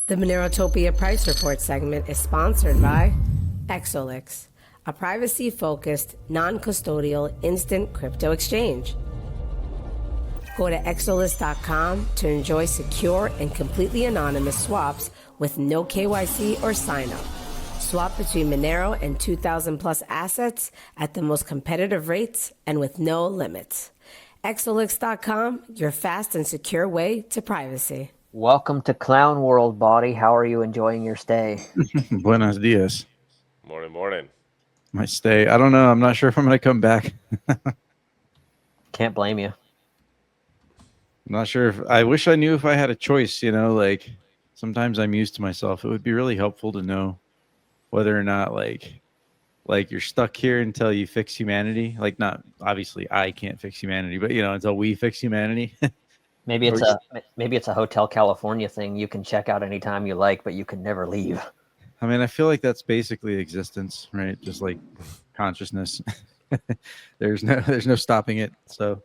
The MoneroTopia Price Report segment is sponsored by Exolix, a privacy-focused, non-custodial instant crypto exchange. Go to exolix.com to enjoy secure and completely anonymous swaps with no KYC or sign-up. Swap between Monero and 2,000 plus assets at the most competitive rates and with no limits. Exolix.com, your fast and secure way to privacy. Welcome to Clown World, Body. How are you enjoying your stay? Buenos dias. Morning. My stay. I don't know. I'm not sure if I'm going to come back. Can't blame you. I'm not sure if I wish I knew if I had a choice, like sometimes I'm used to myself. It would be really helpful to know whether or not like you're stuck here until you fix humanity. Like not obviously I can't fix humanity, but until we fix humanity. Maybe it's a Hotel California thing. You can check out anytime you like, but you can never leave. I mean, I feel like that's basically existence, right? Just like consciousness. There's no stopping it. So,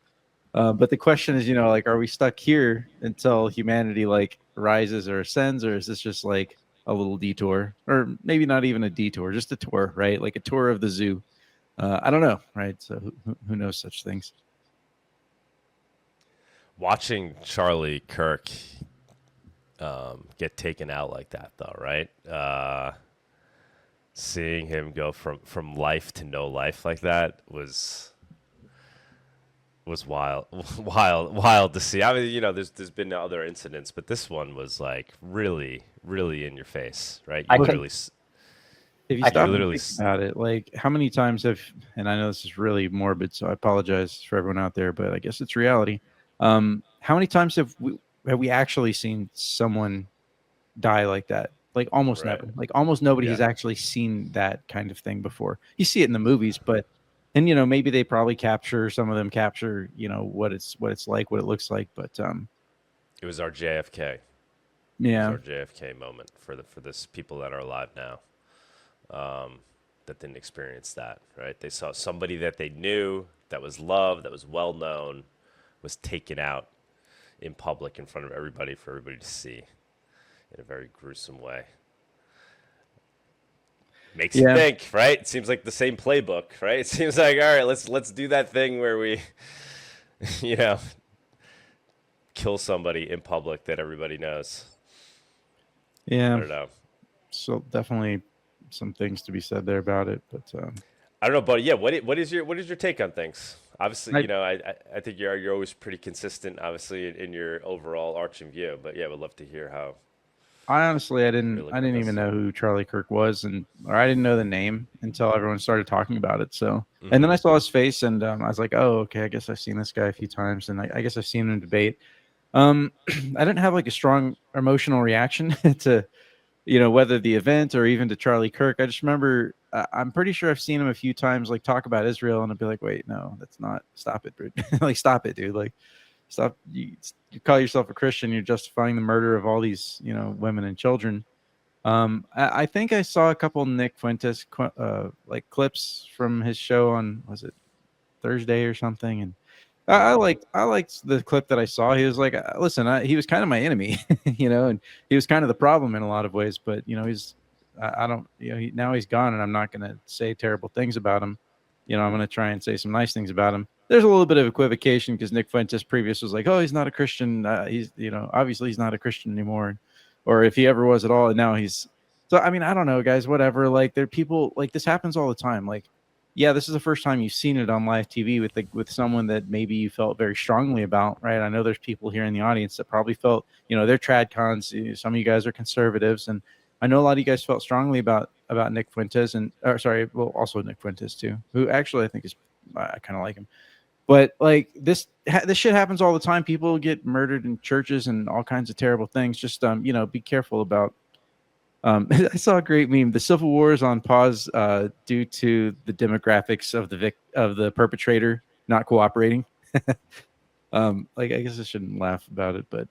but the question is, like, are we stuck here until humanity like rises or ascends, or is this just like a little detour, or maybe not even a detour, just a tour, right? Like a tour of the zoo. I don't know, right? So who knows such things? Watching Charlie Kirk get taken out like that, though, right? Seeing him go from life to no life like that was wild, wild to see. I mean, there's been other incidents, but this one was like really, really in your face, right? If you stop and think about it, like how many times and I know this is really morbid, so I apologize for everyone out there, but I guess it's reality. How many times have we actually seen someone die like that? Like almost never. Like almost nobody has actually seen that kind of thing before. You see it in the movies, but and maybe they probably some of them capture, what it's like, what it looks like, but it was our JFK. Yeah. It was our JFK moment for this people that are alive now. That didn't experience that, right? They saw somebody that they knew, that was loved, that was well known, was taken out in public in front of everybody for everybody to see in a very gruesome way. Makes you think, right? It seems like the same playbook, right? It seems like, all right, let's do that thing where we, kill somebody in public that everybody knows. Yeah. I don't know. So definitely some things to be said there about it, but I don't know, buddy. Yeah, what is your take on things? Obviously, I think you're always pretty consistent, obviously, in your overall arching view. But yeah, I would love to hear how. I didn't even know who Charlie Kirk was, or I didn't know the name until everyone started talking about it. So, and then I saw his face, and I was like, oh, okay, I guess I've seen this guy a few times, and I guess I've seen him in debate. I didn't have like a strong emotional reaction to, whether the event or even to Charlie Kirk. I just remember I'm pretty sure I've seen him a few times, like talk about Israel, and I'd be like, wait, no, that's not. Stop it, dude. Like, stop it, dude. Like, stop. You call yourself a Christian, you're justifying the murder of all these, women and children. I think I saw a couple Nick Fuentes like clips from his show on, was it Thursday or something, and I liked the clip that I saw. He was like, listen, he was kind of my enemy, and he was kind of the problem in a lot of ways. But I don't, now he's gone, and I'm not going to say terrible things about him. I'm going to try and say some nice things about him. There's a little bit of equivocation because Nick Fuentes previous was like, oh, he's not a Christian. He's, obviously he's not a Christian anymore, or if he ever was at all, and now he's. So I mean, I don't know, guys. Whatever. Like, there are people like this happens all the time. Like, yeah, this is the first time you've seen it on live TV with someone that maybe you felt very strongly about, right? I know there's people here in the audience that probably felt, they're trad cons. Some of you guys are conservatives, and I know a lot of you guys felt strongly about Nick Fuentes also Nick Fuentes too, who actually I think I kind of like him. But like this shit happens all the time. People get murdered in churches and all kinds of terrible things. Just be careful about. I saw a great meme. The Civil War is on pause due to the demographics of the perpetrator not cooperating. Like, I guess I shouldn't laugh about it, but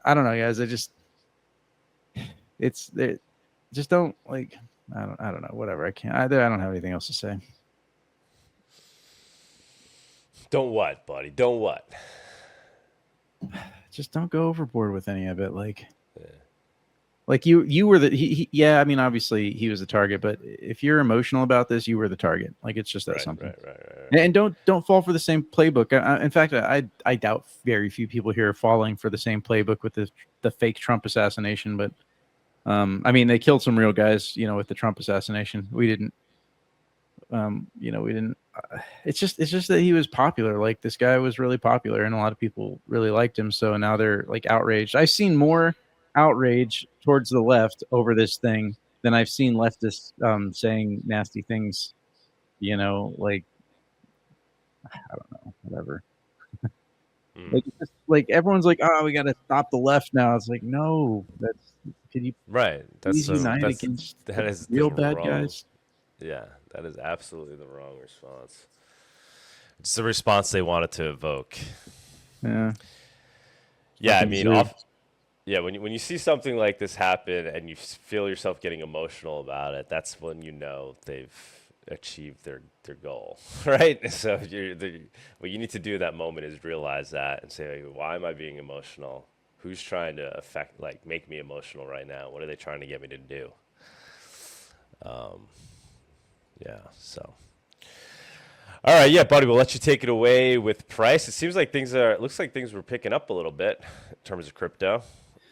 I don't know, guys. Just don't like. I don't know. Whatever. I don't have anything else to say. Don't what, buddy? Don't what? Just don't go overboard with any of it. Like, Like you were yeah, I mean, obviously he was the target, but if you're emotional about this, you were the target. Like, it's just that simple. Right. And don't fall for the same playbook. In fact, I doubt very few people here are falling for the same playbook with the fake Trump assassination. But I mean, they killed some real guys, with the Trump assassination. We didn't. We didn't. It's just that he was popular. Like, this guy was really popular, and a lot of people really liked him. So now they're like outraged. I've seen more outrage towards the left over this thing than I've seen leftists saying nasty things. Like, I don't know, whatever. Like, it's just, like, everyone's like, oh, we got to stop the left now. It's like, no, can you please unite against the real bad guys? Yeah, that is absolutely the wrong response. It's the response they wanted to evoke. Yeah. Yeah, I mean, when you see something like this happen and you feel yourself getting emotional about it, that's when you know they've achieved their goal, right? So what you need to do at that moment is realize that and say, why am I being emotional? Who's trying to make me emotional right now? What are they trying to get me to do? Yeah, so. All right, yeah, buddy, we'll let you take it away with price. It seems like looks like things were picking up a little bit in terms of crypto.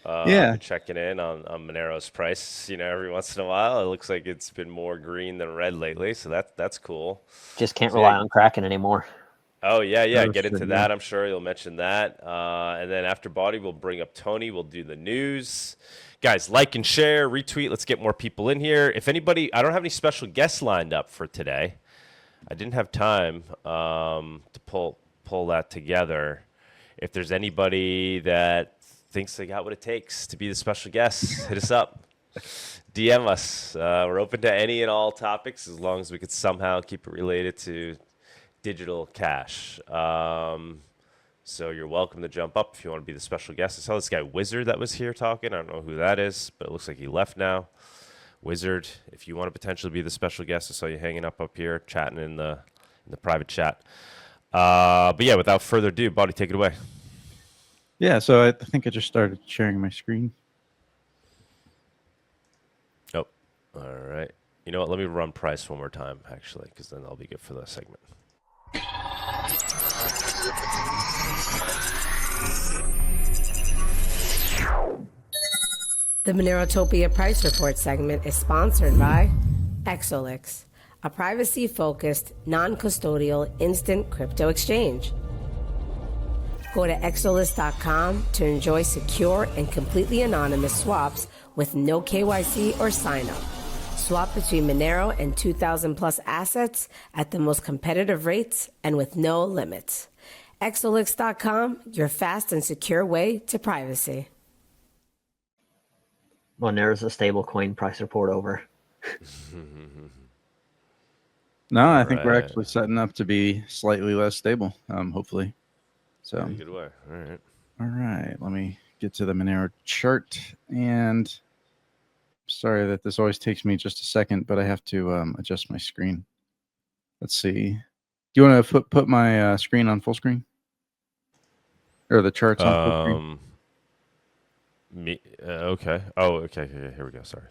Yeah. Been checking in on Monero's price, every once in a while. It looks like it's been more green than red lately, so that's cool. Just can't rely on Kraken anymore. Oh, yeah, Oh, get shit, into that. I'm sure you'll mention that. And then after Body, we'll bring up Tony. We'll do the news. Guys, like and share, retweet. Let's get more people in here. If anybody, I don't have any special guests lined up for today. I didn't have time to pull that together. If there's anybody that thinks they got what it takes to be the special guest, hit us up. DM us. We're open to any and all topics as long as we could somehow keep it related to digital cash. So you're welcome to jump up if you want to be the special guest. I saw this guy Wizard that was here talking. I don't know who that is, but it looks like he left now. Wizard, if you want to potentially be the special guest, I saw you hanging up here, chatting in the private chat. But yeah, without further ado, Buddy, take it away. Yeah, so I think I just started sharing my screen. Oh, all right. You know what? Let me run price one more time, actually, because then that'll be good for the segment. The MoneroTopia Price Report segment is sponsored by Exolix, a privacy-focused, non-custodial instant crypto exchange. Go to exolix.com to enjoy secure and completely anonymous swaps with no KYC or sign-up. Swap between Monero and 2,000 plus assets at the most competitive rates and with no limits. Exolix.com, your fast and secure way to privacy. Monero's a stable coin price report over. No, I think we're actually setting up to be slightly less stable, hopefully. So, good way. All right. Let me get to the Monero chart. And sorry that this always takes me just a second, but I have to adjust my screen. Let's see. Do you want to put my screen on full screen? Or the charts on full screen? Okay. Oh, okay. Here we go. Sorry.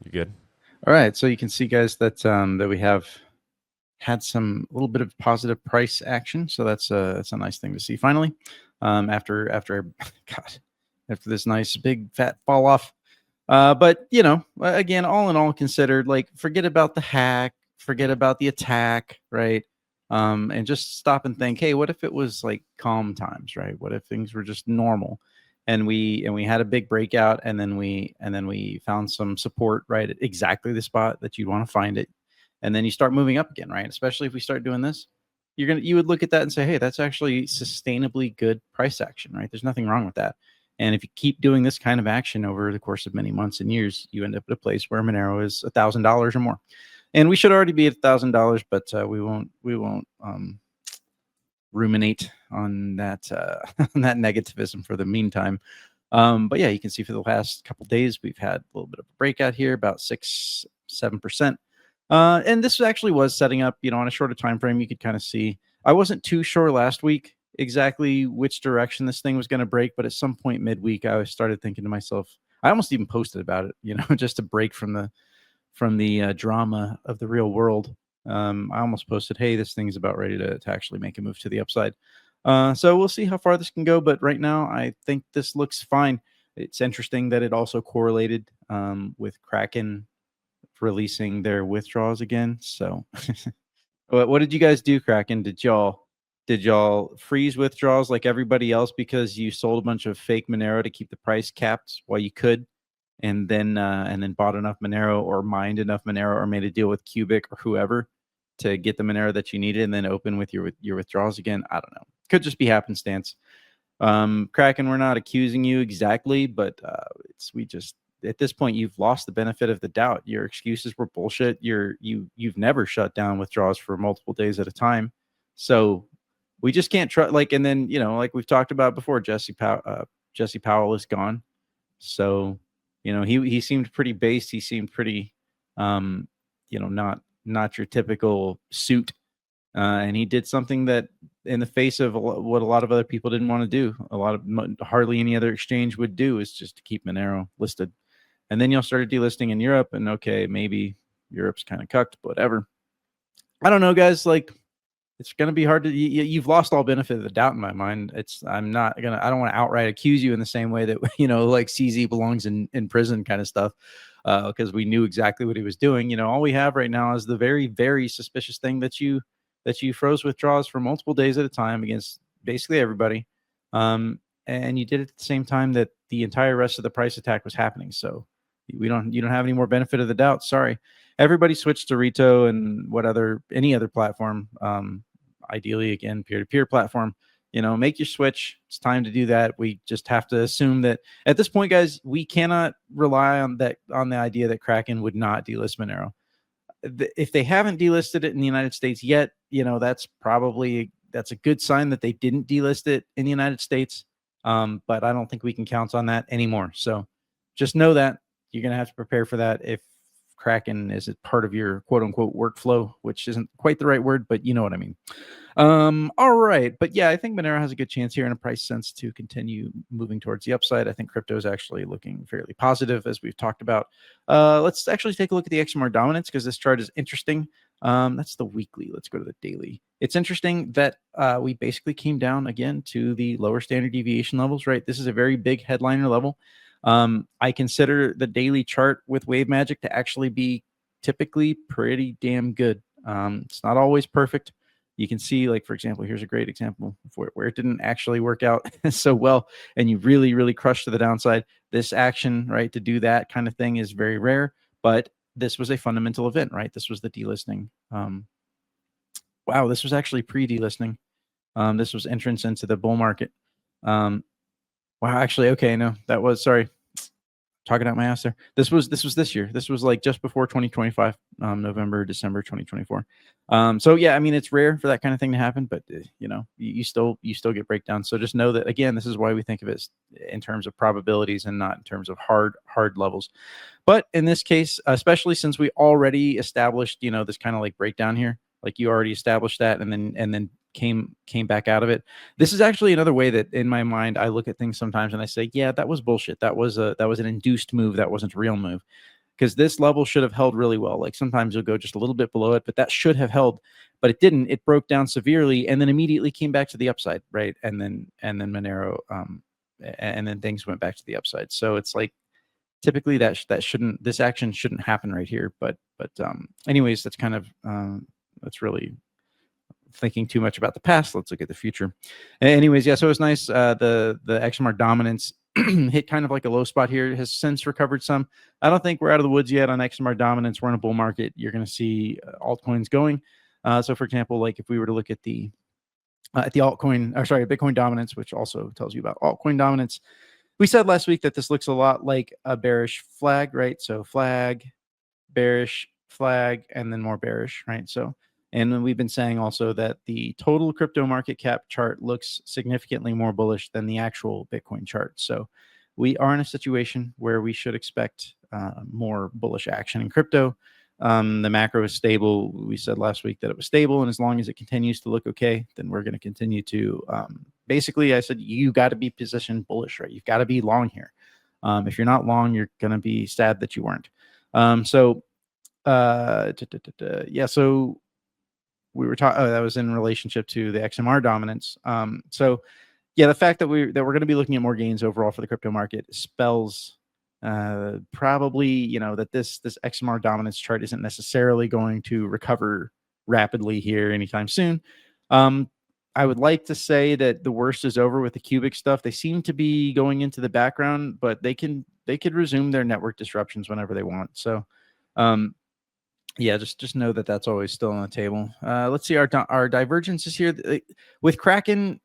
You good? All right. So you can see, guys, that that we have had a little bit of positive price action. So that's a nice thing to see finally. After this nice big fat fall off. But again, all in all considered, like, forget about the hack, forget about the attack, right? And just stop and think, hey, what if it was like calm times, right? What if things were just normal, and we had a big breakout, and then we found some support right at exactly the spot that you'd want to find it, and then you start moving up again, right? Especially if we start doing this, you would look at that and say, hey, that's actually sustainably good price action, right? There's nothing wrong with that. And if you keep doing this kind of action over the course of many months and years, you end up at a place where Monero is $1,000 or more. And we should already be at $1,000, but we won't ruminate on that on that negativism for the meantime. But yeah, you can see for the last couple of days we've had a little bit of a breakout here, about 6-7%. And this actually was setting up, on a shorter time frame. You could kind of see I wasn't too sure last week exactly which direction this thing was going to break, but at some point midweek, I started thinking to myself, I almost even posted about it, just to break from the drama of the real world. I almost posted, hey, this thing's about ready to actually make a move to the upside. So we'll see how far this can go. But right now, I think this looks fine. It's interesting that it also correlated with Kraken releasing their withdrawals again. So what did you guys do, Kraken? Did y'all freeze withdrawals like everybody else because you sold a bunch of fake Monero to keep the price capped while you could? And then bought enough Monero or mined enough Monero or made a deal with Cubic or whoever to get the Monero that you needed and then open with your withdrawals again. I don't know. Could just be happenstance. Kraken, we're not accusing you exactly, but we just at this point you've lost the benefit of the doubt. Your excuses were bullshit. You've never shut down withdrawals for multiple days at a time. So we just can't trust and then like we've talked about before, Jesse Powell is gone. So he seemed pretty based. He seemed pretty, not your typical suit. And he did something that, in the face of what a lot of other people didn't want to do, hardly any other exchange would do, is just to keep Monero listed. And then y'all started delisting in Europe, and okay, maybe Europe's kind of cucked, but whatever. I don't know, guys. It's going to be hard to. You've lost all benefit of the doubt in my mind. I don't want to outright accuse you in the same way that like CZ belongs in prison kind of stuff, because we knew exactly what he was doing. All we have right now is the very, very suspicious thing that you froze withdrawals for multiple days at a time against basically everybody, and you did it at the same time that the entire rest of the price attack was happening. So you don't have any more benefit of the doubt. Sorry. Everybody switched to Rito and any other platform. Ideally, again, peer-to-peer platform. Make your switch. It's time to do that. We just have to assume that at this point, guys, we cannot rely on the idea that Kraken would not delist Monero. If they haven't delisted it in the United States yet, that's a good sign that they didn't delist it in the United States. But I don't think we can count on that anymore. So just know that you're going to have to prepare for that if Kraken is a part of your quote unquote workflow, which isn't quite the right word, but you know what I mean. All right. But yeah, I think Monero has a good chance here in a price sense to continue moving towards the upside. I think crypto is actually looking fairly positive, as we've talked about. Let's actually take a look at the XMR dominance, because this chart is interesting. That's the weekly. Let's go to the daily. It's interesting that we basically came down again to the lower standard deviation levels, right? This is a very big headliner level. I consider the daily chart with Wave Magic to actually be typically pretty damn good. It's not always perfect. You can see, for example, here's a great example where it didn't actually work out so well, and you really, really crushed to the downside. This action, right, to do that kind of thing is very rare, but this was a fundamental event, right? This was the delisting. Wow, this was actually pre-delisting. This was entrance into the bull market. Wow, actually, okay, no, that was, sorry, talking out my ass there. This was this year. This was just before 2025, November, December 2024. So yeah, I mean, it's rare for that kind of thing to happen, but you still get breakdowns. So just know that, again, this is why we think of it in terms of probabilities and not in terms of hard levels. But in this case, especially since we already established, this kind of breakdown here, you already established that, and then came back out of it. This is actually another way that in my mind I look at things sometimes and I say, yeah, that was bullshit. That was an induced move. That wasn't a real move, because this level should have held really well. Sometimes you'll go just a little bit below it, but that should have held, but it didn't. It broke down severely and then immediately came back to the upside, right? And then Monero, and then things went back to the upside. So it's typically this action shouldn't happen right here. But anyways, that's kind of that's really thinking too much about the past. Let's look at the future. Anyways, yeah, so it's nice. The XMR dominance hit kind of a low spot here. It has since recovered some. I don't think we're out of the woods yet on XMR dominance. We're in a bull market. You're going to see altcoins going. So for example, if we were to look at the Bitcoin dominance, which also tells you about altcoin dominance. We said last week that this looks a lot like a bearish flag, right? So flag, bearish, flag, and then more bearish, right? So, and then we've been saying also that the total crypto market cap chart looks significantly more bullish than the actual Bitcoin chart. So we are in a situation where we should expect more bullish action in crypto. The macro is stable. We said last week that it was stable, and as long as it continues to look okay, then we're going to continue to. Basically, I said you got to be positioned bullish, right? You've got to be long here. If you're not long, you're going to be sad that you weren't. Yeah. So we were talking. Oh, that was in relationship to the XMR dominance. So yeah, the fact that we're going to be looking at more gains overall for the crypto market spells probably that this XMR dominance chart isn't necessarily going to recover rapidly here anytime soon. I would like to say that the worst is over with the cubic stuff. They seem to be going into the background, but they could resume their network disruptions whenever they want. So yeah, just know that that's always still on the table. Let's see our divergences here with Kraken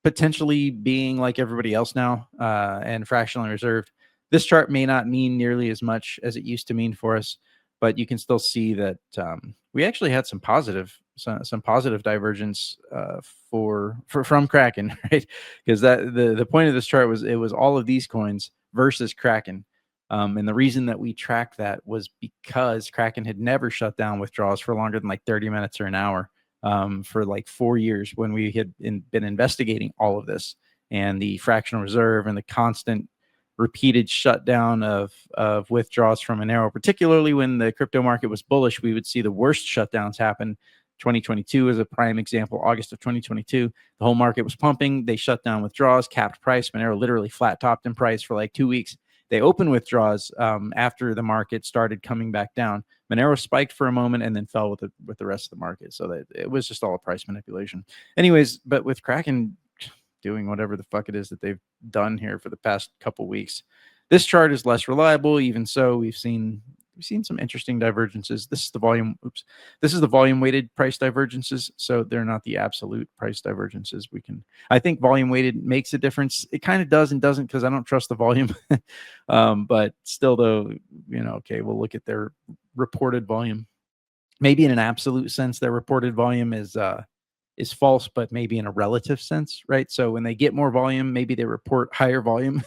potentially being like everybody else now and fractionally reserved. This chart may not mean nearly as much as it used to mean for us, but you can still see that we actually had some positive divergence from Kraken, right? Because that the point of this chart was it was all of these coins versus Kraken. And the reason that we tracked that was because Kraken had never shut down withdrawals for longer than like 30 minutes or an hour for like 4 years when we had been investigating all of this and the fractional reserve and the constant repeated shutdown of withdrawals from Monero, particularly when the crypto market was bullish. We would see the worst shutdowns happen. 2022 is a prime example. August of 2022, the whole market was pumping. They shut down withdrawals, capped price. Monero literally flat topped in price for like 2 weeks. They opened withdrawals after the market started coming back down. Monero spiked for a moment and then fell with the rest of the market. So that it was just all a price manipulation. Anyways, but with Kraken doing whatever the fuck it is that they've done here for the past couple weeks, this chart is less reliable. Even so, we've seen some interesting divergences. This is the volume. Oops. This is the volume weighted price divergences. So they're not the absolute price divergences. I think volume weighted makes a difference. It kind of does and doesn't because I don't trust the volume. But still though, okay, we'll look at their reported volume. Maybe in an absolute sense, their reported volume is false, but maybe in a relative sense, right? So when they get more volume, maybe they report higher volume.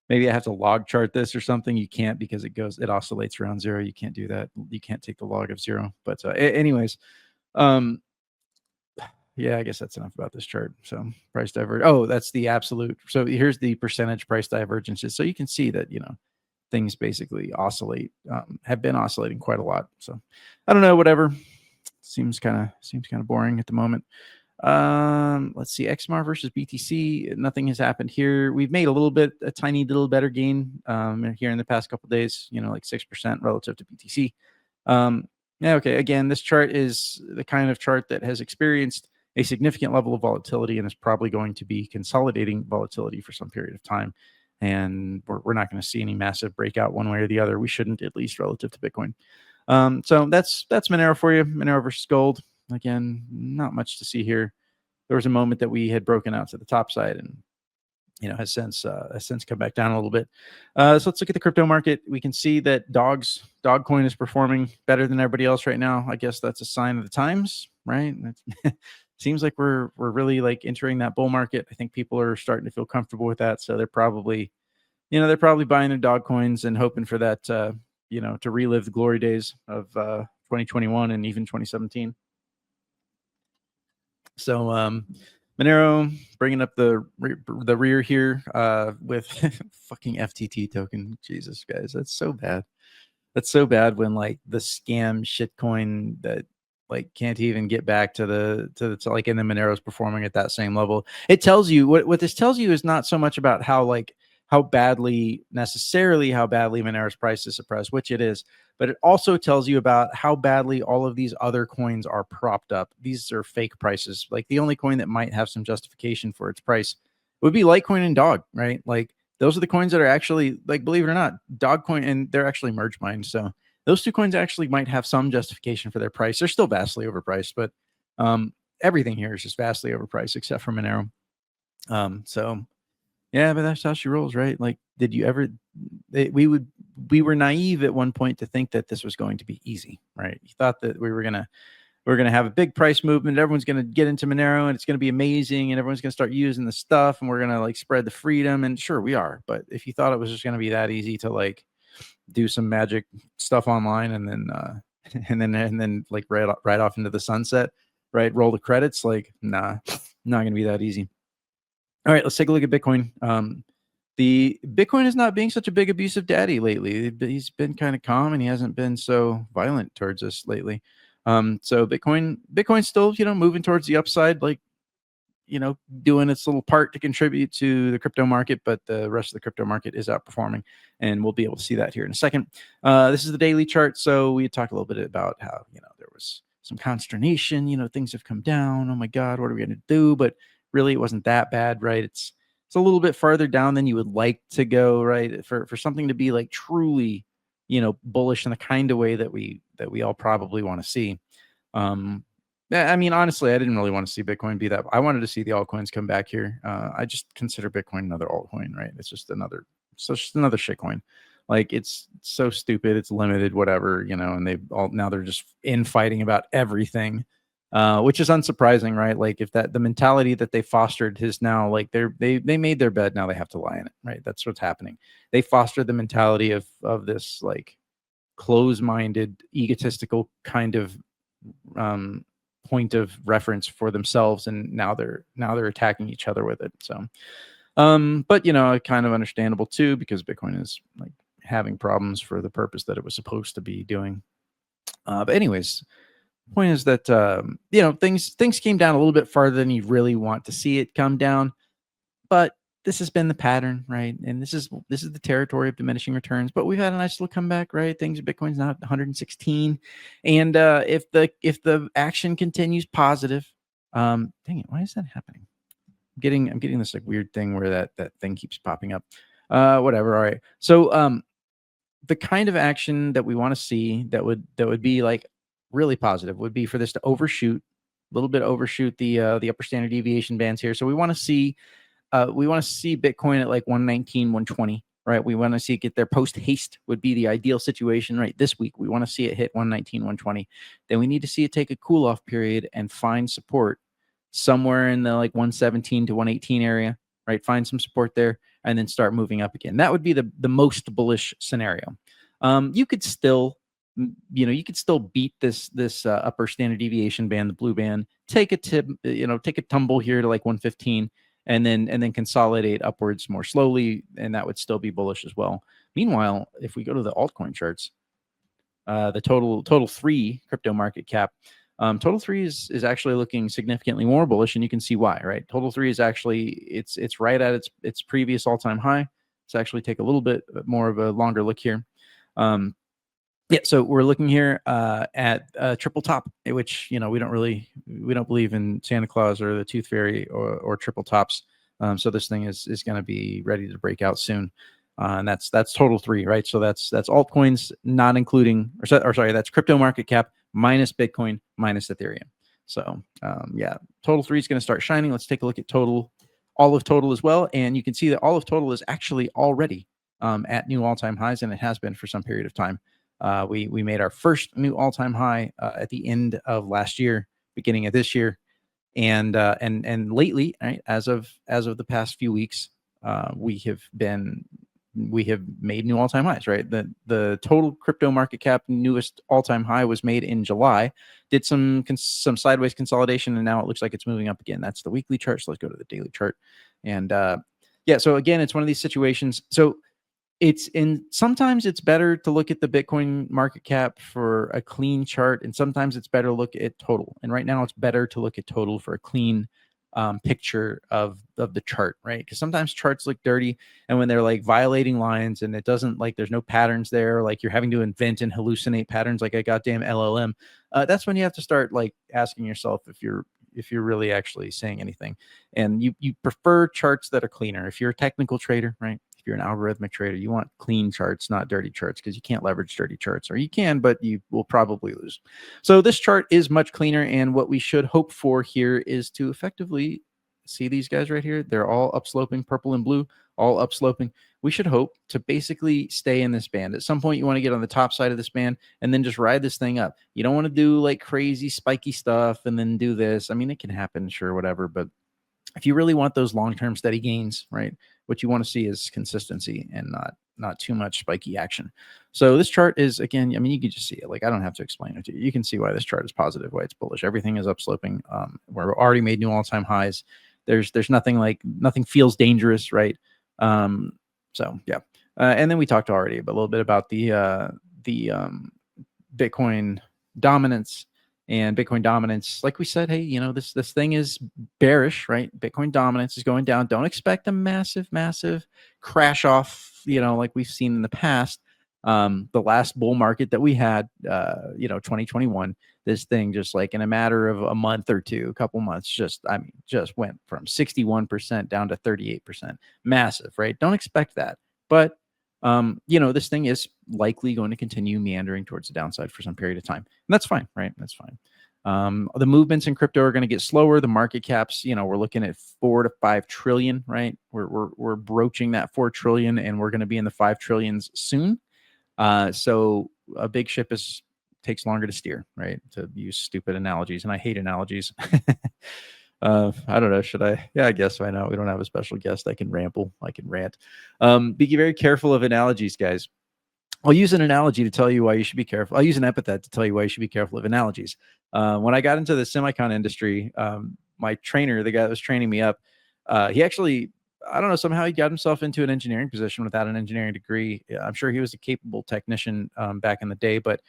Maybe I have to log chart this or something. You can't because it oscillates around zero. You can't do that. You can't take the log of zero. But anyways, yeah, I guess that's enough about this chart. So price divergence. Oh, that's the absolute. So here's the percentage price divergences. So you can see that, things basically oscillate, have been oscillating quite a lot. So I don't know, whatever. Seems kind of boring at the moment. Let's see, XMR versus BTC. Nothing has happened here. We've made a tiny little better gain here in the past couple of days, like 6% relative to BTC. Yeah, okay. Again, this chart is the kind of chart that has experienced a significant level of volatility and is probably going to be consolidating volatility for some period of time. And we're not going to see any massive breakout one way or the other. We shouldn't, at least relative to Bitcoin. So that's Monero for you. Monero versus gold. Again, not much to see here. There was a moment that we had broken out to the top side and has since come back down a little bit. So let's look at the crypto market. We can see that Dogcoin is performing better than everybody else right now. I guess that's a sign of the times, right? Seems like we're really like entering that bull market. I think people are starting to feel comfortable with that. So they're probably buying their Dogcoins and hoping for that, to relive the glory days of 2021 and even 2017. So Monero bringing up the rear here with fucking FTT token. Jesus, guys, that's so bad. That's so bad when like the scam shitcoin that like can't even get back to like, and then Monero's performing at that same level. It tells you what this tells you is not so much about how badly Monero's price is suppressed, which it is, but it also tells you about how badly all of these other coins are propped up. These are fake prices. Like the only coin that might have some justification for its price would be Litecoin and Dog, right? Like those are the coins that are actually, like, believe it or not, Dogcoin, and they're actually merge mined. So those two coins actually might have some justification for their price. They're still vastly overpriced, but everything here is just vastly overpriced except for Monero. So yeah, but that's how she rolls, right? Like, did you ever? We were naive at one point to think that this was going to be easy, right? You thought that we were gonna have a big price movement. Everyone's gonna get into Monero, and it's gonna be amazing, and everyone's gonna start using the stuff, and we're gonna like spread the freedom. And sure, we are. But if you thought it was just gonna be that easy to like do some magic stuff online, and then and then like right off into the sunset, right? Roll the credits. Like, nah, not gonna be that easy. All right, let's take a look at Bitcoin. The Bitcoin is not being such a big abusive daddy lately. He's been kind of calm, and he hasn't been so violent towards us lately. So Bitcoin's still, moving towards the upside, like, doing its little part to contribute to the crypto market, but the rest of the crypto market is outperforming, and we'll be able to see that here in a second. This is the daily chart. So we talked a little bit about how, there was some consternation, things have come down. Oh my God, what are we going to do? But really, it wasn't that bad, right? It's a little bit farther down than you would like to go, right? For something to be like truly, bullish in the kind of way that we all probably want to see. I mean, honestly, I didn't really want to see Bitcoin be that. I wanted to see the altcoins come back here. I just consider Bitcoin another altcoin, right? It's just another shitcoin. Like, it's so stupid. It's limited, whatever, and now they're just infighting about everything, which is unsurprising, right? Like, if the mentality that they fostered is now like they made their bed, now they have to lie in it, right? That's what's happening. They fostered the mentality of this like close-minded, egotistical kind of point of reference for themselves, and now they're attacking each other with it. So but kind of understandable too, because Bitcoin is like having problems for the purpose that it was supposed to be doing. But anyways, point is that things came down a little bit farther than you really want to see it come down, but this has been the pattern, right? And this is the territory of diminishing returns. But we've had a nice little comeback, right? Bitcoin's now at 116, and if the action continues positive, dang it, why is that happening? I'm getting this like weird thing where that thing keeps popping up. Whatever. All right. So the kind of action that we want to see that would be like really positive would be for this to overshoot a little bit, overshoot the upper standard deviation bands here. So we want to see Bitcoin at like 119, 120, right? We want to see it get there. Post haste would be the ideal situation, right? This week, we want to see it hit 119, 120. Then we need to see it take a cool off period and find support somewhere in the like 117 to 118 area, right? Find some support there and then start moving up again. That would be the most bullish scenario. You could still, beat this upper standard deviation band, the blue band, take a tumble here to like 115. And then consolidate upwards more slowly, and that would still be bullish as well. Meanwhile, if we go to the altcoin charts, the total 3 crypto market cap, total 3 is actually looking significantly more bullish, and you can see why, right? Total 3 is actually it's right at its previous all-time high. Let's actually take a little bit more of a longer look here. Yeah, so we're looking here at triple top, which we don't believe in Santa Claus or the Tooth Fairy or triple tops. So this thing is going to be ready to break out soon, and that's total 3, right? So that's altcoins not including, or sorry, that's crypto market cap minus Bitcoin minus Ethereum. So yeah, total 3 is going to start shining. Let's take a look at all of total as well, and you can see that all of total is actually already at new all-time highs, and it has been for some period of time. We made our first new all-time high at the end of last year, beginning of this year, and lately, right, as of the past few weeks, we have made new all-time highs. Right, the total crypto market cap newest all-time high was made in July. Did some sideways consolidation, and now it looks like it's moving up again. That's the weekly chart. So let's go to the daily chart, and yeah. So again, it's one of these situations. So sometimes it's better to look at the Bitcoin market cap for a clean chart, and sometimes it's better to look at total. And right now it's better to look at total for a clean picture of the chart, right? Because sometimes charts look dirty, and when they're like violating lines and it doesn't, like, there's no patterns there, like you're having to invent and hallucinate patterns like a goddamn LLM, that's when you have to start like asking yourself if you're really actually saying anything. And you prefer charts that are cleaner. If you're a technical trader, right? If you're an algorithmic trader, you want clean charts, not dirty charts, because you can't leverage dirty charts, or you can, but you will probably lose. So this chart is much cleaner, and what we should hope for here is to effectively see these guys right here. They're all upsloping, purple and blue, all upsloping. We should hope to basically stay in this band. At some point, you want to get on the top side of this band and then just ride this thing up. You don't want to do like crazy spiky stuff and then do this. I mean, it can happen, sure, whatever, but if you really want those long-term steady gains, right, what you want to see is consistency and too much spiky action. So this chart is, again, I mean, you can just see it. Like, I don't have to explain it to you. You can see why this chart is positive, why it's bullish. Everything is upsloping. We're already made new all-time highs. There's nothing nothing feels dangerous, right? So yeah. And then we talked already a little bit about the Bitcoin dominance. And Bitcoin dominance, like we said, hey, you know, this thing is bearish, right? Bitcoin dominance is going down. Don't expect a massive crash off, you know, like we've seen in the past. The last bull market that we had, 2021, this thing just like in a matter of a month or two, a couple months, just went from 61% down to 38%. Massive, right? Don't expect that. But this thing is likely going to continue meandering towards the downside for some period of time. And that's fine, right? That's fine. The movements in crypto are going to get slower. The market caps, we're looking at 4 to 5 trillion, right? We're broaching that 4 trillion, and we're going to be in the 5 trillions soon. So a big ship takes longer to steer, right? To use stupid analogies, and I hate analogies. I don't know. Should I? Yeah, I guess I know. We don't have a special guest. I can ramble. I can rant. Be very careful of analogies, guys. I'll use an analogy to tell you why you should be careful. I'll use an epithet to tell you why you should be careful of analogies. When I got into the semicon industry, my trainer, the guy that was training me up, he actually, I don't know, somehow he got himself into an engineering position without an engineering degree. I'm sure he was a capable technician back in the day, but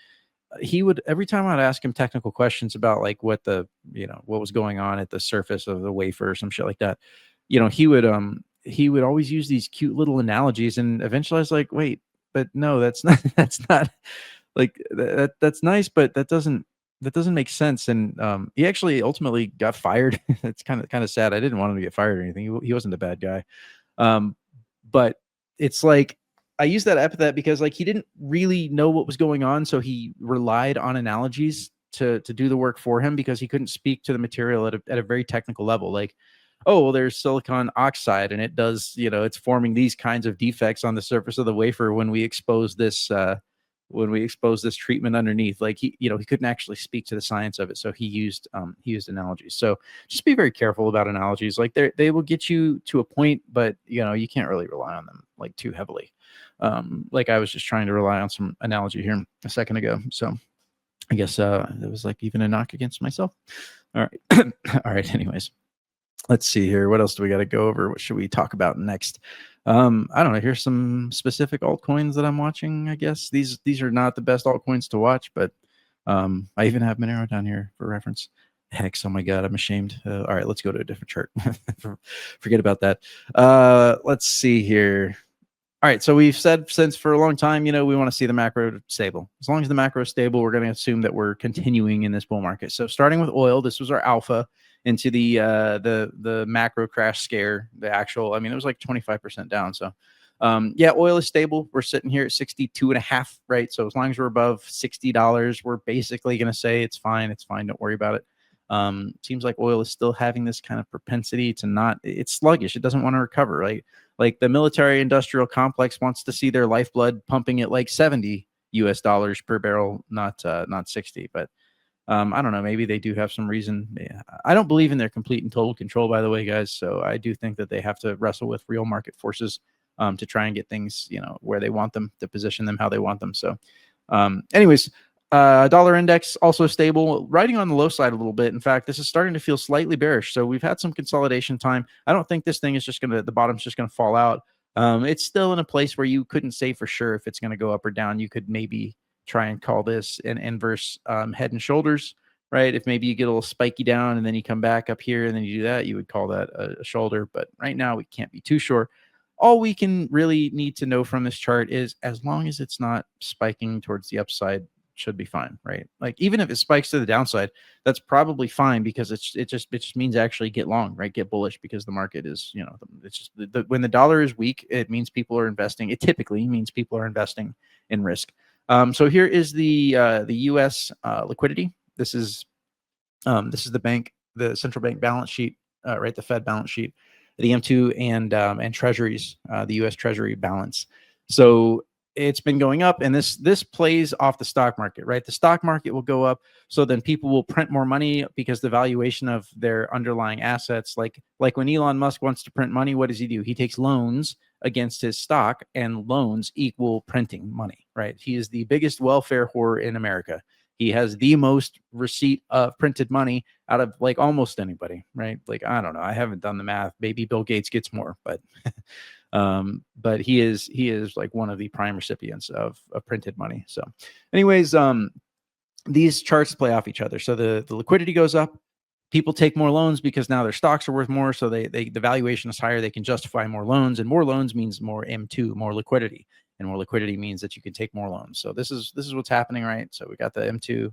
he would, every time I'd ask him technical questions about like what was going on at the surface of the wafer or some shit like that, he would always use these cute little analogies, and eventually I was like, wait, but no, that's not like that's nice, but that doesn't make sense. And he actually ultimately got fired. It's kind of sad. I didn't want him to get fired or anything. He wasn't a bad guy. But it's like, I use that epithet because like he didn't really know what was going on, so he relied on analogies to do the work for him because he couldn't speak to the material at a very technical level. Like, oh, well, there's silicon oxide and it does, it's forming these kinds of defects on the surface of the wafer when we expose this treatment underneath. Like he couldn't actually speak to the science of it, so he used analogies. So just be very careful about analogies. Like they will get you to a point, but you can't really rely on them like too heavily. Like I was just trying to rely on some analogy here a second ago. So I guess it was like even a knock against myself. All right. All right. Anyways, let's see here. What else do we got to go over? What should we talk about next? I don't know. Here's some specific altcoins that I'm watching. I guess these are not the best altcoins to watch, but I even have Monero down here for reference. Hex, oh my God, I'm ashamed. All right, let's go to a different chart. Forget about that. Let's see here. All right, so we've said since for a long time, we want to see the macro stable. As long as the macro is stable, we're going to assume that we're continuing in this bull market. So starting with oil, this was our alpha into the macro crash scare. The actual, it was like 25% down. So yeah, oil is stable. We're sitting here at 62.5, right? So as long as we're above $60, we're basically going to say it's fine. It's fine. Don't worry about it. Seems like oil is still having this kind of propensity to it's sluggish. It doesn't want to recover. Like the military industrial complex wants to see their lifeblood pumping at like $70 per barrel, not 60. But I don't know. Maybe they do have some reason. Yeah. I don't believe in their complete and total control, by the way, guys. So I do think that they have to wrestle with real market forces to try and get things, where they want them, to position them how they want them. So anyways, dollar index also stable, riding on the low side a little bit. In fact, this is starting to feel slightly bearish. So we've had some consolidation time. I don't think this thing is the bottom's just going to fall out. It's still in a place where you couldn't say for sure if it's going to go up or down. You could maybe try and call this an inverse head and shoulders, right? If maybe you get a little spiky down and then you come back up here and then you do that, you would call that a shoulder. But right now we can't be too sure. All we can really need to know from this chart is as long as it's not spiking towards the upside, should be fine, right? Like even if it spikes to the downside, that's probably fine because it just means actually get long, right? Get bullish because the market is, it's just when the dollar is weak, it means people are investing. It typically means people are investing in risk. So here is the U.S. Liquidity. This is the bank, the central bank balance sheet, right? The Fed balance sheet, the M2 and Treasuries, the U.S. Treasury balance. So it's been going up, and this plays off the stock market, right? The stock market will go up, so then people will print more money because the valuation of their underlying assets, like when Elon Musk wants to print money, what does he do? He takes loans against his stock, and loans equal printing money, right? He is the biggest welfare whore in America. He has the most receipt of printed money out of like almost anybody, right? Like, I don't know. I haven't done the math. Maybe Bill Gates gets more, but he is like one of the prime recipients of printed money. So anyways, these charts play off each other. So the liquidity goes up. People take more loans because now their stocks are worth more. So the valuation is higher. They can justify more loans, and more loans means more M2, more liquidity, and more liquidity means that you can take more loans. So this is what's happening, right? So we got the M2.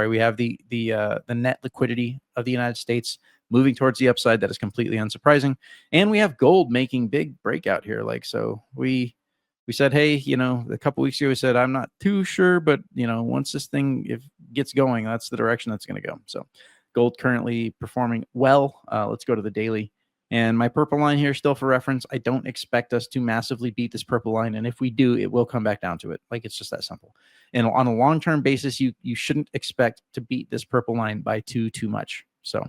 We have the net liquidity of the United States moving towards the upside. That is completely unsurprising. And we have gold making big breakout here. Like, so we said, hey, a couple weeks ago, we said, I'm not too sure, but once this thing gets going, that's the direction that's going to go. So gold currently performing well. Let's go to the daily. And my purple line here, still for reference, I don't expect us to massively beat this purple line. And if we do, it will come back down to it. Like, it's just that simple. And on a long-term basis, you shouldn't expect to beat this purple line by too much. So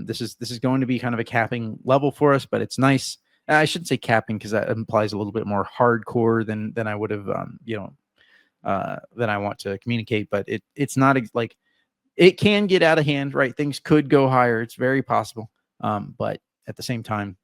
this is going to be kind of a capping level for us, but it's nice. I shouldn't say capping because that implies a little bit more hardcore than I would have, than I want to communicate. But it's not like, it can get out of hand, right? Things could go higher. It's very possible. But at the same time,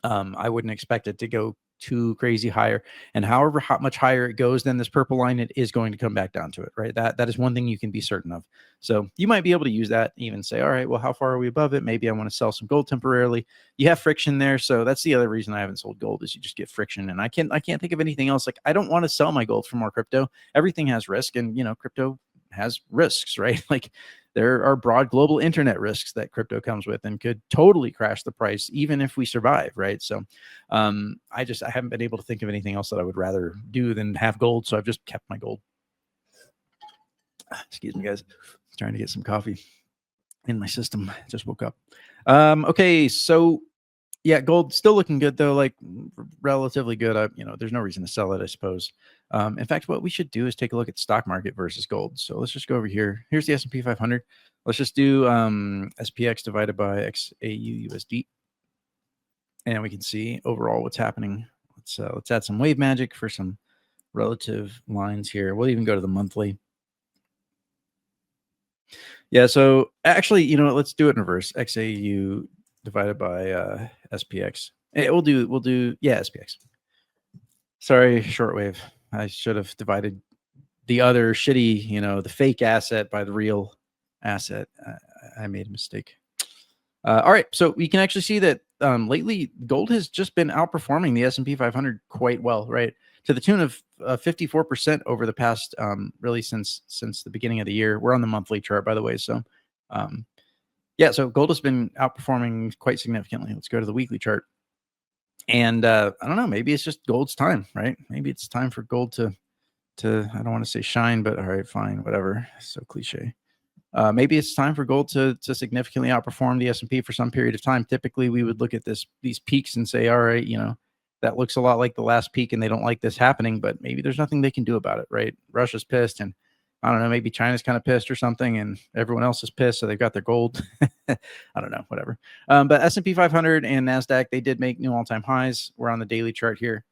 I wouldn't expect it to go too crazy higher. And however much higher it goes than this purple line, it is going to come back down to it, right? That is one thing you can be certain of. So you might be able to use that, even say, all right, well, how far are we above it? Maybe I want to sell some gold temporarily. You have friction there. So that's the other reason I haven't sold gold, is you just get friction. And I can't think of anything else. Like, I don't want to sell my gold for more crypto. Everything has risk, and crypto has risks, right? Like, there are broad global internet risks that crypto comes with and could totally crash the price, even if we survive, right? So I haven't been able to think of anything else that I would rather do than have gold. So I've just kept my gold. Excuse me, guys. Trying to get some coffee in my system. Just woke up. Okay, so yeah, gold still looking good though, like relatively good. There's no reason to sell it, I suppose. In fact, what we should do is take a look at stock market versus gold. So let's just go over here. Here's the S&P 500. Let's just do SPX divided by XAU USD, and we can see overall what's happening. Let's add some wave magic for some relative lines here. We'll even go to the monthly. Yeah, so actually, let's do it in reverse. XAU divided by SPX. We'll do SPX. Sorry, shortwave. I should have divided the other shitty, the fake asset by the real asset. I made a mistake. All right, so we can actually see that lately gold has just been outperforming the S&P 500 quite well, right? To the tune of 54% over the past, really since the beginning of the year. We're on the monthly chart, by the way. So, so gold has been outperforming quite significantly. Let's go to the weekly chart. And I don't know, maybe it's just gold's time, right? Maybe it's time for gold to I don't want to say shine, but all right, fine, whatever. So cliche. Maybe it's time for gold to significantly outperform the S&P for some period of time. Typically, we would look at these peaks and say, all right, that looks a lot like the last peak, and they don't like this happening, but maybe there's nothing they can do about it, right? Russia's pissed, and I don't know, maybe China's kind of pissed or something, and everyone else is pissed, so they've got their gold. I don't know, whatever. But S&P 500 and NASDAQ, they did make new all-time highs. We're on the daily chart here.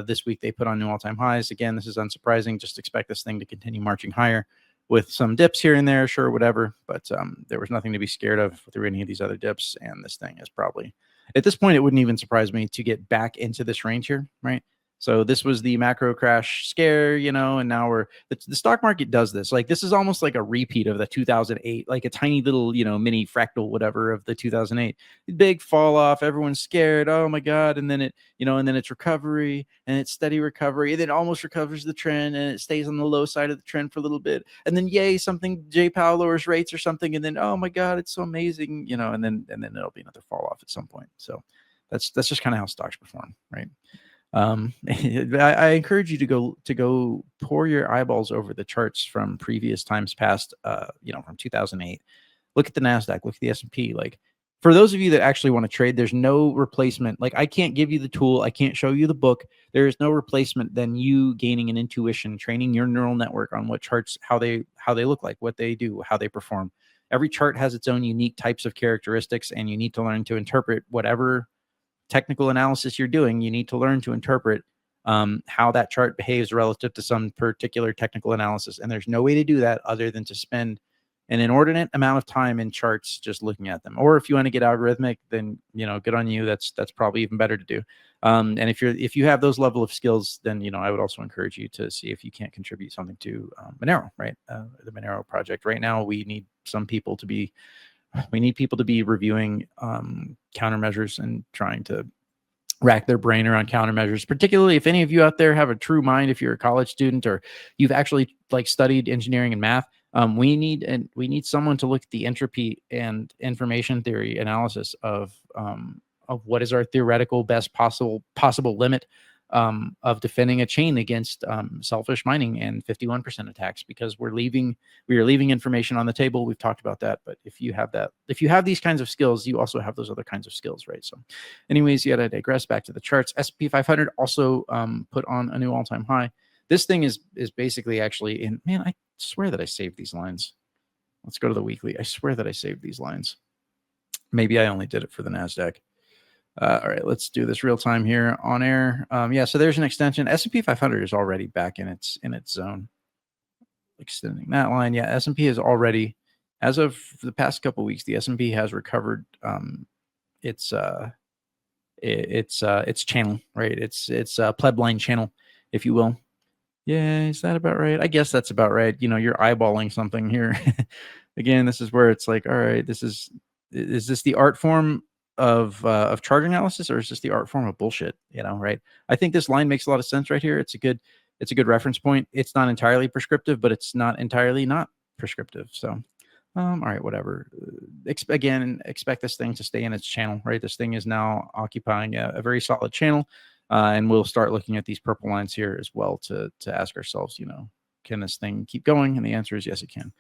This week, they put on new all-time highs. Again, this is unsurprising. Just expect this thing to continue marching higher with some dips here and there, sure, whatever. But there was nothing to be scared of through any of these other dips, and this thing is probably, at this point, it wouldn't even surprise me to get back into this range here, right? So this was the macro crash scare, and now the stock market does this. Like, this is almost like a repeat of the 2008, like a tiny little, mini fractal, whatever, of the 2008. Big fall off. Everyone's scared. Oh my God. And then and then it's recovery, and it's steady recovery. And then it almost recovers the trend, and it stays on the low side of the trend for a little bit. And then, yay, Jay Powell lowers rates or something. And then, oh my God, it's so amazing, and then it'll be another fall off at some point. So that's just kind of how stocks perform, right? I encourage you to go pour your eyeballs over the charts from previous times past, from 2008. Look at the NASDAQ, look at the S&P. Like, for those of you that actually want to trade, there's no replacement. Like, I can't give you the tool. I can't show you the book. There is no replacement than you gaining an intuition, training your neural network on what charts, how they look like, what they do, how they perform. Every chart has its own unique types of characteristics, and you need to learn to interpret whatever technical analysis you're doing, you need to learn to interpret how that chart behaves relative to some particular technical analysis. And there's no way to do that other than to spend an inordinate amount of time in charts just looking at them. Or if you want to get algorithmic, then good on you. That's probably even better to do. And if you have those level of skills, then I would also encourage you to see if you can't contribute something to Monero, right? The Monero project. Right now, we need people to be reviewing countermeasures and trying to rack their brain around countermeasures, particularly if any of you out there have a true mind, if you're a college student or you've actually studied engineering and math. We need someone to look at the entropy and information theory analysis of what is our theoretical best possible limit of defending a chain against selfish mining and 51% attacks, because we are leaving information on the table. We've talked about that, but if you have these kinds of skills, you also have those other kinds of skills, right? So anyways, you got to digress back to the charts. S&P 500 also put on a new all-time high. This thing is basically actually in, man, I swear that I saved these lines. Let's go to the weekly. I swear that I saved these lines. Maybe I only did it for the NASDAQ. All right, let's do this real time here on air. Yeah, so there's an extension. S&P 500 is already back in its zone. Extending that line. Yeah, S&P is already, as of the past couple of weeks, the S&P has recovered its channel, right? It's pleb line channel, if you will. Yeah, is that about right? I guess that's about right. You're eyeballing something here. Again, this is where it's like, all right, is this the art form of chart analysis, or is this the art form of bullshit? Right? I think this line makes a lot of sense right here. It's a good reference point. It's not entirely prescriptive, but it's not entirely not prescriptive. So, all right, whatever. Expect this thing to stay in its channel, right? This thing is now occupying a very solid channel. And we'll start looking at these purple lines here as well to ask ourselves, can this thing keep going? And the answer is yes, it can.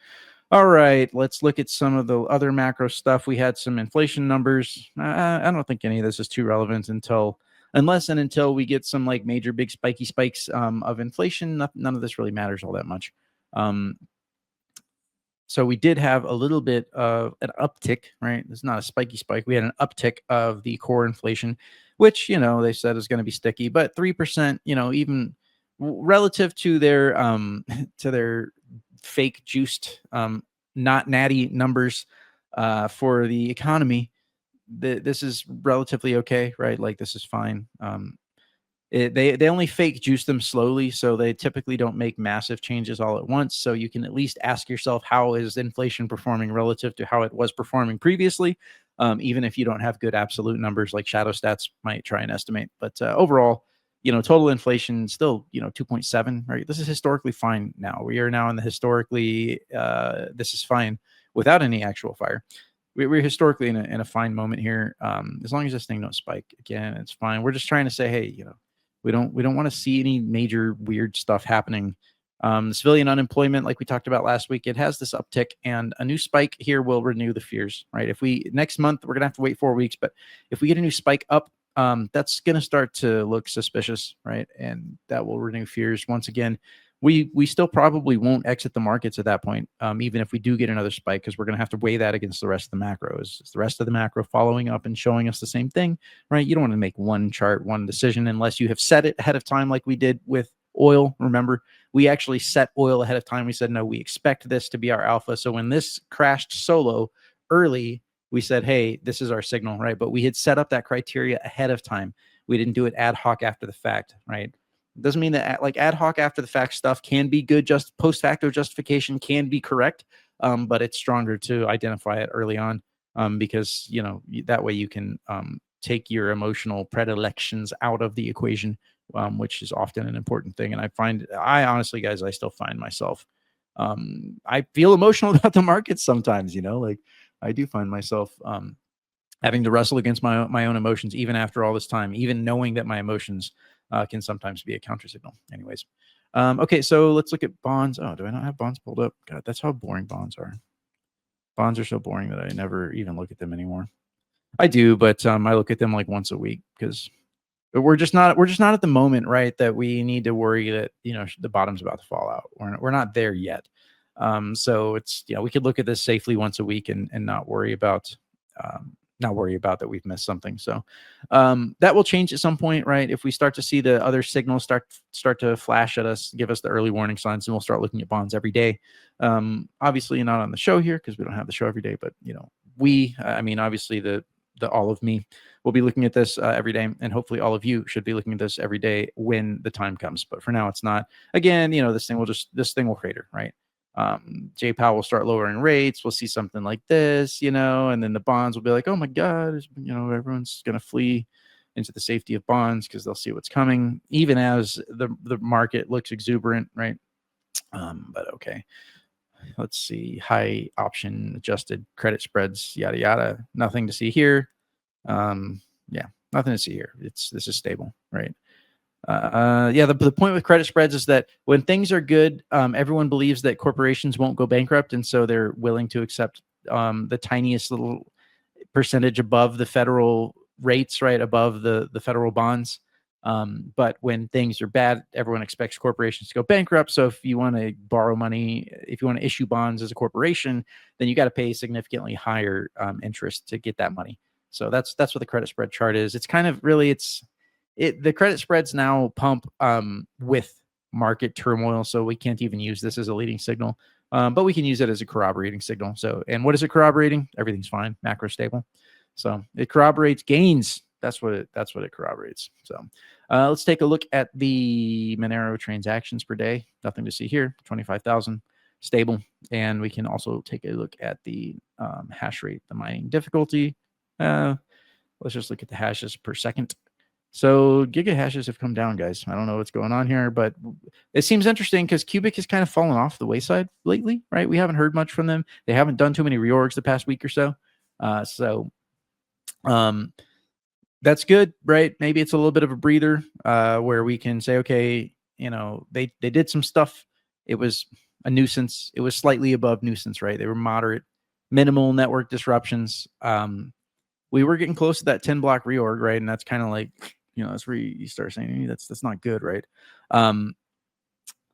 All right, let's look at some of the other macro stuff. We had some inflation numbers. I don't think any of this is too relevant until we get some major big spiky spikes of inflation. None of this really matters all that much. So we did have a little bit of an uptick, right? It's not a spiky spike. We had an uptick of the core inflation, which, they said is going to be sticky, but 3%, even relative to their fake juiced, not natty numbers for the economy, this is relatively okay, right? This is fine. They only fake juice them slowly, so they typically don't make massive changes all at once. So you can at least ask yourself, how is inflation performing relative to how it was performing previously, even if you don't have good absolute numbers like shadow stats might try and estimate. But overall, total inflation still, 2.7, right? This is historically fine now. We are now in the historically, this is fine without any actual fire. We're historically in a fine moment here. As long as this thing don't spike again, it's fine. We're just trying to say, hey, we don't want to see any major weird stuff happening. Civilian unemployment, like we talked about last week, it has this uptick, and a new spike here will renew the fears, right? If next month, we're gonna have to wait 4 weeks, but if we get a new spike up, that's gonna start to look suspicious, right? And that will renew fears once again. We still probably won't exit the markets at that point, even if we do get another spike, because we're going to have to weigh that against the rest of the macro. Is the rest of the macro following up and showing us the same thing, right? You don't want to make one chart, one decision, unless you have set it ahead of time, like we did with oil. Remember, we actually set oil ahead of time. We said, no, we expect this to be our alpha. So when this crashed solo early, we said, hey, this is our signal, right? But we had set up that criteria ahead of time. We didn't do it ad hoc after the fact, right? Doesn't mean that ad hoc after the fact stuff can be good, just post facto justification can be correct, but it's stronger to identify it early on, because that way you can take your emotional predilections out of the equation, which is often an important thing. And I honestly, guys, I still find myself, I feel emotional about the markets sometimes. I do find myself having to wrestle against my own emotions, even after all this time, even knowing that my emotions can sometimes be a counter signal. Anyways, okay, so let's look at bonds. Oh, do I not have bonds pulled up? God, that's how boring bonds are. Bonds are so boring that I never even look at them anymore. I do, but I look at them once a week, because we're just not at the moment, right, that we need to worry that the bottom's about to fall out. We're not there yet. So it's we could look at this safely once a week and not worry about not worry about that we've missed something. So that will change at some point, right? If we start to see the other signals start to flash at us, give us the early warning signs, and we'll start looking at bonds every day. Obviously not on the show here because we don't have the show every day, but obviously the all of me will be looking at this every day, and hopefully all of you should be looking at this every day when the time comes. But for now, it's not. Again, this thing will crater, right? Jay Powell will start lowering rates. We'll see something like this, and then the bonds will be like, oh my God, everyone's going to flee into the safety of bonds because they'll see what's coming, even as the market looks exuberant, right? But okay. Let's see. High option adjusted credit spreads, yada, yada. Nothing to see here. Yeah, nothing to see here. This is stable, right? The point with credit spreads is that when things are good, everyone believes that corporations won't go bankrupt, and so they're willing to accept the tiniest little percentage above the federal rates, right, above the federal bonds. But when things are bad, everyone expects corporations to go bankrupt. So if you want to borrow money, if you want to issue bonds as a corporation, then you got to pay significantly higher interest to get that money. So that's what the credit spread chart is. It's kind of really the credit spreads now pump with market turmoil, so we can't even use this as a leading signal, but we can use it as a corroborating signal. So, and what is it corroborating? Everything's fine, macro stable. So it corroborates gains. That's what it corroborates. So let's take a look at the Monero transactions per day. Nothing to see here. 25,000 stable, and we can also take a look at the hash rate, the mining difficulty. Let's just look at the hashes per second. So giga hashes have come down, guys. I don't know what's going on here, but it seems interesting because Cubic has kind of fallen off the wayside lately, right? We haven't heard much from them. They haven't done too many reorgs the past week or so. That's good, right? Maybe it's a little bit of a breather where we can say, okay, they did some stuff. It was a nuisance. It was slightly above nuisance, right? They were moderate, minimal network disruptions. We were getting close to that 10 block reorg, right? And that's kind of like, that's where you start saying, hey, that's not good, right?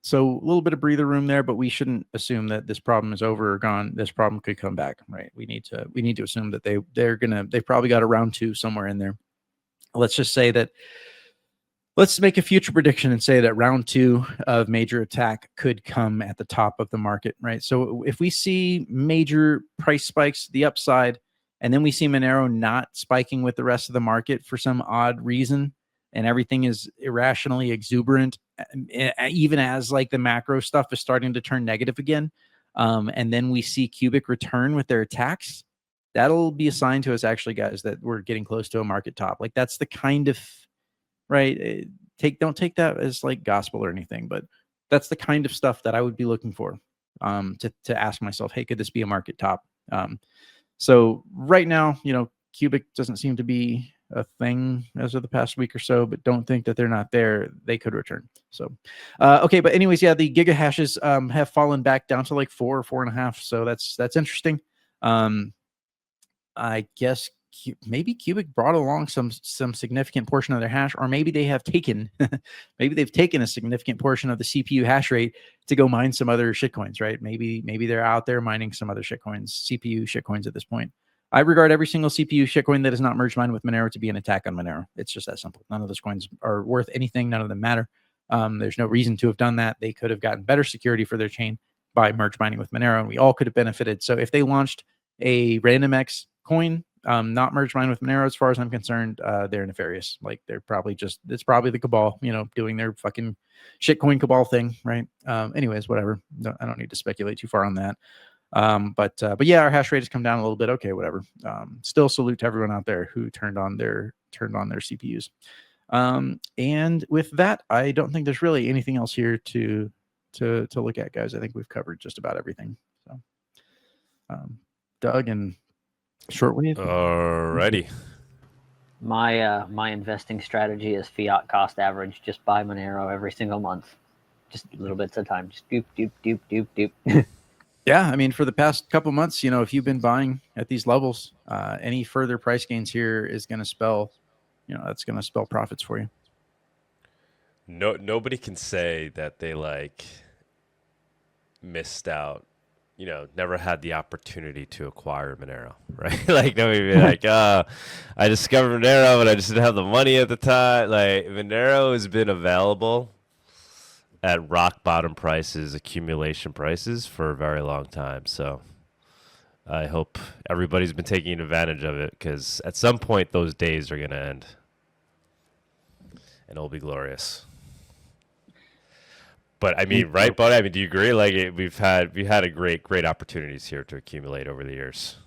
So a little bit of breather room there, but we shouldn't assume that this problem is over or gone. This problem could come back, right? We need to assume that they've probably got a round 2 somewhere in there. Let's just say that, let's make a future prediction and say that round 2 of major attack could come at the top of the market, right? So if we see major price spikes to the upside, and then we see Monero not spiking with the rest of the market for some odd reason, and everything is irrationally exuberant, even as like the macro stuff is starting to turn negative again, and then we see Cubic return with their attacks, that'll be a sign to us, actually, guys, that we're getting close to a market top. Like that's the kind of, right? Don't take that as like gospel or anything, but that's the kind of stuff that I would be looking for to ask myself, hey, could this be a market top? So right now, Cubic doesn't seem to be a thing as of the past week or so, but don't think that they're not there. They could return. So, okay. But anyways, yeah, the giga hashes have fallen back down to like 4 or 4.5. So that's interesting. I guess maybe Cubic brought along some significant portion of their hash, or maybe they have taken, maybe they've taken a significant portion of the CPU hash rate to go mine some other shitcoins, right? Maybe they're out there mining some other shitcoins, CPU shitcoins at this point. I regard every single CPU shitcoin that is not merge mined with Monero to be an attack on Monero. It's just that simple. None of those coins are worth anything. None of them matter. There's no reason to have done that. They could have gotten better security for their chain by merge mining with Monero, and we all could have benefited. So if they launched a RandomX coin, not merge mine with Monero, as far as I'm concerned, they're nefarious. Like it's probably the cabal, doing their fucking shitcoin cabal thing, right? Anyways, whatever. No, I don't need to speculate too far on that. But yeah, our hash rate has come down a little bit. Okay, whatever. Still salute to everyone out there who turned on their CPUs. And with that, I don't think there's really anything else here to look at, guys. I think we've covered just about everything. So, Doug and Shortwave. Alrighty. My investing strategy is fiat cost average. Just buy Monero every single month, just little bits at a time. Just doop doop doop doop doop. Yeah, I mean, for the past couple months, if you've been buying at these levels, any further price gains here is going to spell, that's going to spell profits for you. Nobody can say that they missed out, never had the opportunity to acquire Monero, right? Like nobody be like, I discovered Monero, but I just didn't have the money at the time. Like Monero has been available at rock bottom prices, accumulation prices for a very long time. So I hope everybody's been taking advantage of it, because at some point those days are going to end and it'll be glorious. But I mean, right, buddy? I mean, do you agree? Like we've had a great opportunities here to accumulate over the years.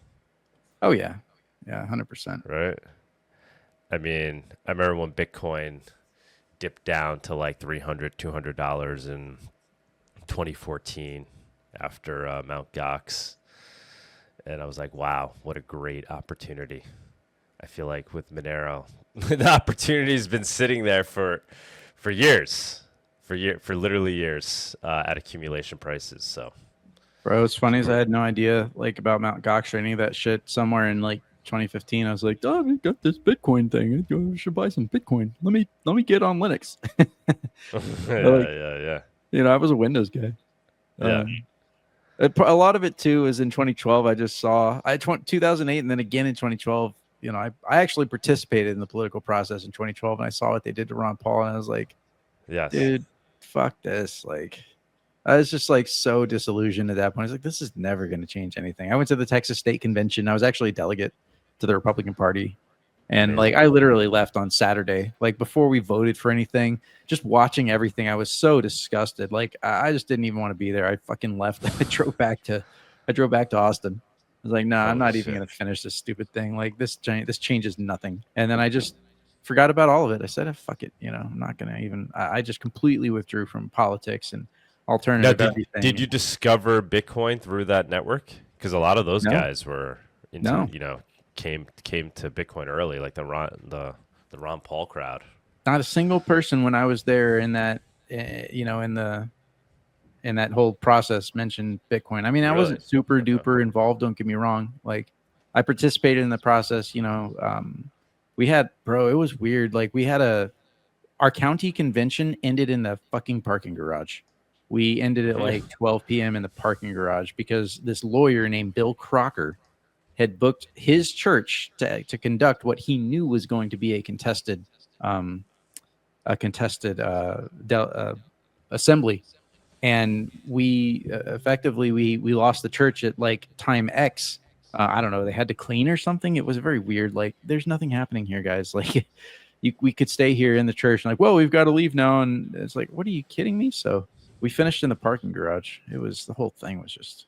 Oh yeah, 100%. Right. I mean, I remember when Bitcoin dipped down to like $300-$200 in 2014 after Mount Gox, and I was like, wow, what a great opportunity. I feel like with Monero, the opportunity's been sitting there for years. For literally years at accumulation prices. So, Bro, it's funny as I had no idea like about Mount Gox or any of that shit. Somewhere in like 2015, I was like, "Oh, we got this Bitcoin thing. I should buy some Bitcoin. Let me get on Linux." yeah. I was a Windows guy. Yeah. A lot of it too is in 2012. I just saw 2008, and then again in 2012. I actually participated in the political process in 2012, and I saw what they did to Ron Paul, and I was like, yes, dude, fuck this. Like, I was just like so disillusioned at that point. I was like, this is never going to change anything. I went to the Texas State Convention. I was actually a delegate to the Republican Party. And like, I literally left on Saturday, like before we voted for anything, just watching everything. I was so disgusted. Like, I just didn't even want to be there. I fucking left. I drove back to Austin. I was like, nah, I'm not even going to finish this stupid thing. Like this changes nothing. And then I just forgot about all of it. I said, fuck it. I'm not going to even, I just completely withdrew from politics and alternative everything. Did you discover Bitcoin through that network? Because a lot of those guys were into, came to Bitcoin early, like the Ron Paul crowd. Not a single person when I was there in that, in that whole process mentioned Bitcoin. I mean, I wasn't super duper involved. Don't get me wrong. Like, I participated in the process. We had, bro, it was weird. Like, we had our county convention ended in the fucking parking garage. We ended at like 12 p.m. in the parking garage because this lawyer named Bill Crocker had booked his church to conduct what he knew was going to be a contested assembly. And we effectively we lost the church at like time X. I don't know. They had to clean or something. It was very weird. Like, there's nothing happening here, guys. Like, we could stay here in the church. And like, well, we've got to leave now. And it's like, what, are you kidding me? So we finished in the parking garage. The whole thing was just